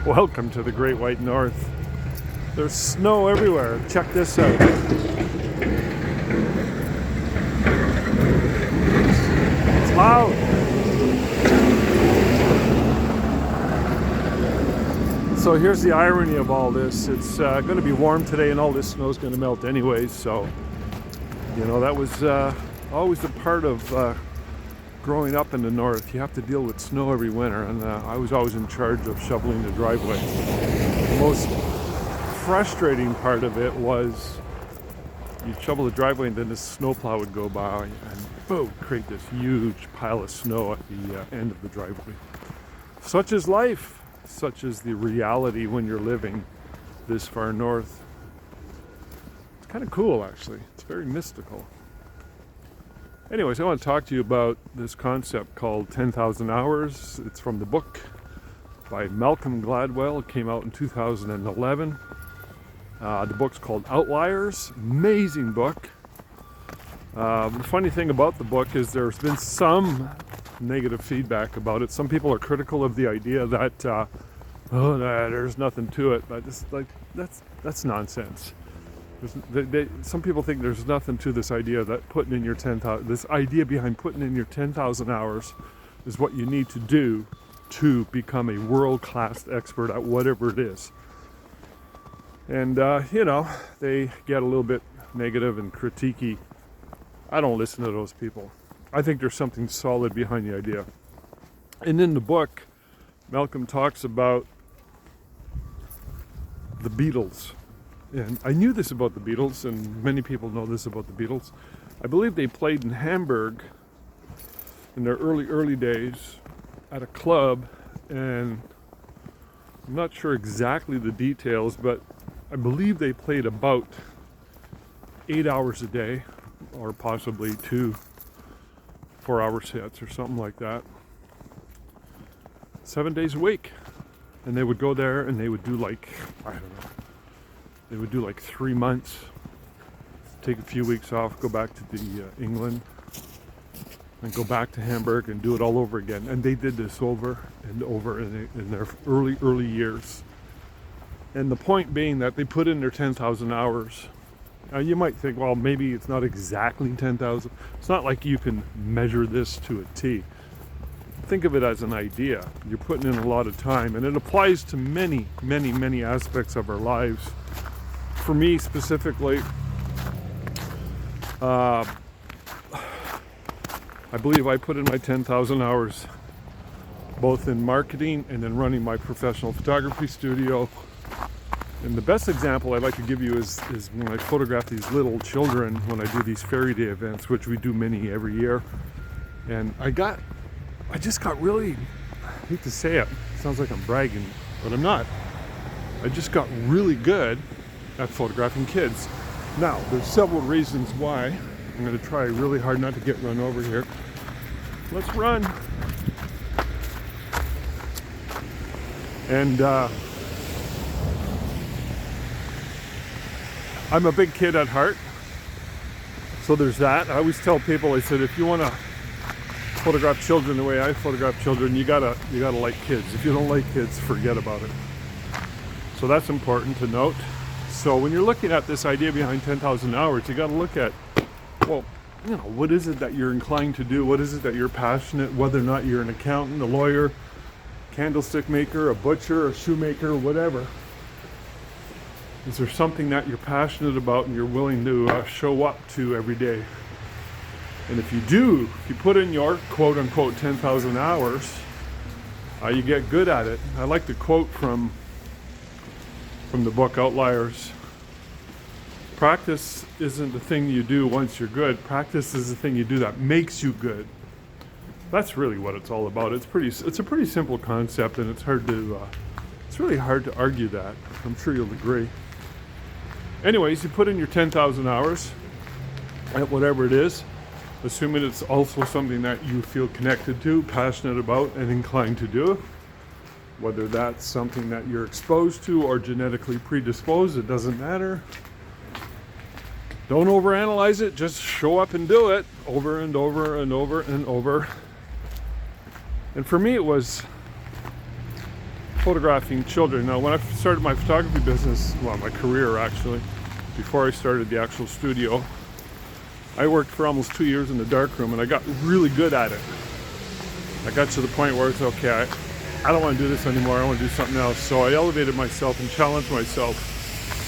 Welcome to the Great White North. There's snow everywhere. Check this out. It's loud. So here's the irony of all this. It's going to be warm today and all this snow is going to melt anyways. So, that was always a part of growing up in the north. You have to deal with snow every winter, and I was always in charge of shoveling the driveway. The most frustrating part of it was you'd shovel the driveway and then the snowplow would go by and boom, create this huge pile of snow at the end of the driveway. Such is life. Such is the reality when you're living this far north. It's kind of cool, actually. It's very mystical. Anyways, I want to talk to you about this concept called 10,000 Hours. It's from the book by Malcolm Gladwell. It came out in 2011. The book's called Outliers. Amazing book. The funny thing about the book is there's been some negative feedback about it. Some people are critical of the idea that there's nothing to it, but it's like that's nonsense. Some people think there's nothing to this idea that putting in your 10,000. This idea behind putting in your 10,000 hours is what you need to do to become a world-class expert at whatever it is. And they get a little bit negative and critiquey. I don't listen to those people. I think there's something solid behind the idea. And in the book, Malcolm talks about the Beatles. And I knew this about the Beatles, and many people know this about the Beatles. I believe they played in Hamburg in their early days at a club, and I'm not sure exactly the details, but I believe they played about 8 hours a day, or possibly 2 4-hour sets or something like that, 7 days a week. And they would go there and they would do they would do like 3 months, take a few weeks off, go back to the England, and go back to Hamburg and do it all over again. And they did this over and over in their early years. And the point being that they put in their 10,000 hours. Now you might think, well, maybe it's not exactly 10,000. It's not like you can measure this to a T. Think of it as an idea. You're putting in a lot of time, and it applies to many aspects of our lives. For me specifically, I believe I put in my 10,000 hours both in marketing and in running my professional photography studio. And the best example I'd like to give you is when I photograph these little children when I do these fairy day events, which we do many every year. And I just got really, I hate to say it, sounds like I'm bragging, but I'm not. I just got really good at photographing kids. Now, there's several reasons why. I'm going to try really hard not to get run over here. Let's run. And I'm a big kid at heart, so there's that. I always tell people, I said, if you want to photograph children the way I photograph children, you gotta like kids. If you don't like kids, forget about it. So that's important to note. So when you're looking at this idea behind 10,000 hours, you got to look at, well, what is it that you're inclined to do? What is it that you're passionate, whether or not you're an accountant, a lawyer, candlestick maker, a butcher, a shoemaker, whatever. Is there something that you're passionate about and you're willing to show up to every day? And if you do, if you put in your quote-unquote 10,000 hours, you get good at it. I like the quote from the book Outliers. Practice isn't the thing you do once you're good. Practice is the thing you do that makes you good. That's really what it's all about. It's a pretty simple concept, and it's really hard to argue that. I'm sure you'll agree. Anyways, you put in your 10,000 hours at whatever it is, assuming it's also something that you feel connected to, passionate about, and inclined to do. Whether that's something that you're exposed to or genetically predisposed, it doesn't matter. Don't overanalyze it, just show up and do it over and over and over and over. And for me, it was photographing children. Now, when I started my photography business, well, my career actually, before I started the actual studio, I worked for almost 2 years in the darkroom, and I got really good at it. I got to the point where it's okay, I don't want to do this anymore, I want to do something else. So I elevated myself and challenged myself.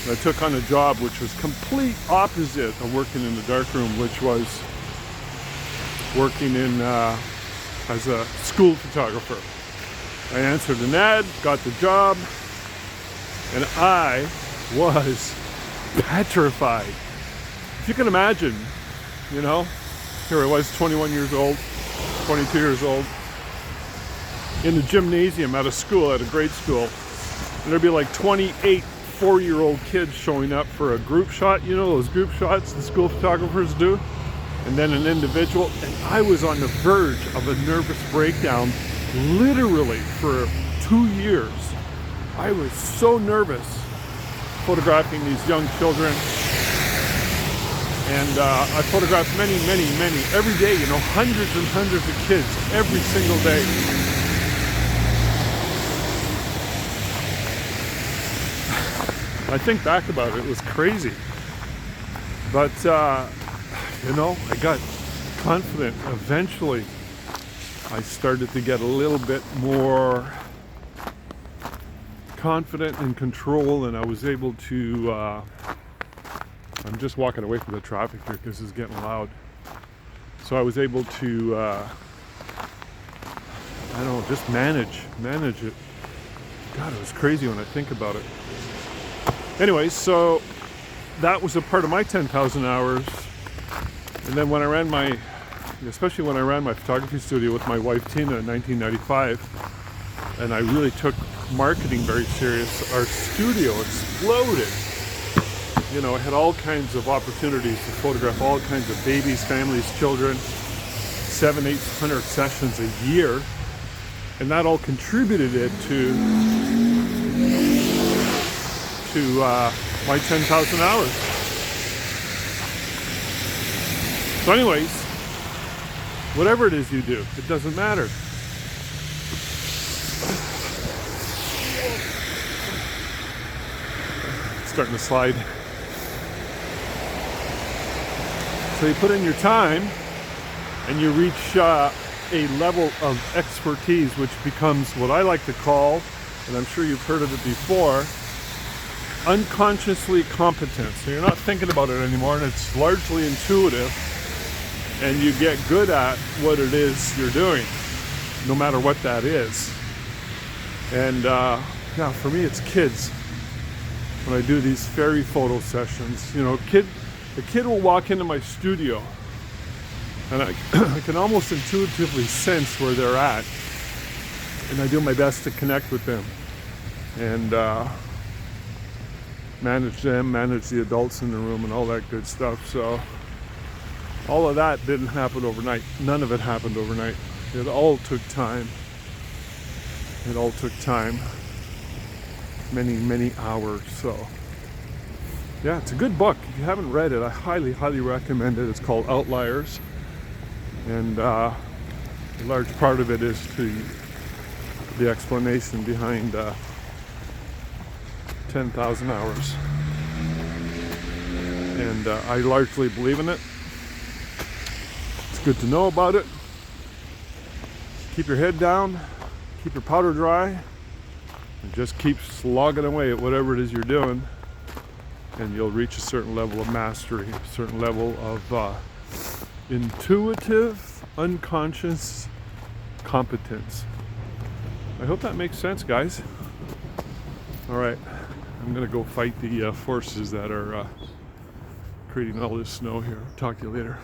And I took on a job which was complete opposite of working in the darkroom, which was working in as a school photographer. I answered an ad, got the job, and I was petrified. If you can imagine, you know, here I was 21 years old, 22 years old, in the gymnasium at a school, at a grade school, and there'd be like 28 4-year-old kids showing up for a group shot, you know, those group shots the school photographers do, and then an individual, and I was on the verge of a nervous breakdown literally for 2 years. I was so nervous photographing these young children, and I photographed many every day, you know, hundreds and hundreds of kids every single day. I think back about it, it was crazy. But, you know, I got confident. Eventually, I started to get a little bit more confident and control, and I was able to, I'm just walking away from the traffic here because it's getting loud. So I was able to, I don't know, just manage it. God, it was crazy when I think about it. Anyways, so that was a part of my 10,000 hours. And then when I ran especially when I ran my photography studio with my wife Tina in 1995, and I really took marketing very serious, our studio exploded. You know, I had all kinds of opportunities to photograph all kinds of babies, families, children, 700-800 sessions a year. And that all contributed it to my 10,000 hours. So anyways, whatever it is you do, it doesn't matter. It's starting to slide. So you put in your time and you reach a level of expertise, which becomes what I like to call, and I'm sure you've heard of it before, unconsciously competent. So you're not thinking about it anymore, and it's largely intuitive, and you get good at what it is you're doing, no matter what that is. And yeah, for me it's kids. When I do these fairy photo sessions, you know, a kid will walk into my studio, and I can almost intuitively sense where they're at, and I do my best to connect with them and manage them, manage the adults in the room, and all that good stuff. So all of that didn't happen overnight. None of it happened overnight. It all took time. It all took time. Many hours. So yeah, it's a good book. If you haven't read it, I highly recommend it. It's called Outliers, and a large part of it is to the explanation behind 10,000 hours, and I largely believe in it. It's good to know about it. Keep your head down, keep your powder dry, and just keep slogging away at whatever it is you're doing, and you'll reach a certain level of mastery, a certain level of intuitive, unconscious competence. I hope that makes sense, guys. All right, I'm gonna go fight the forces that are creating all this snow here. Talk to you later.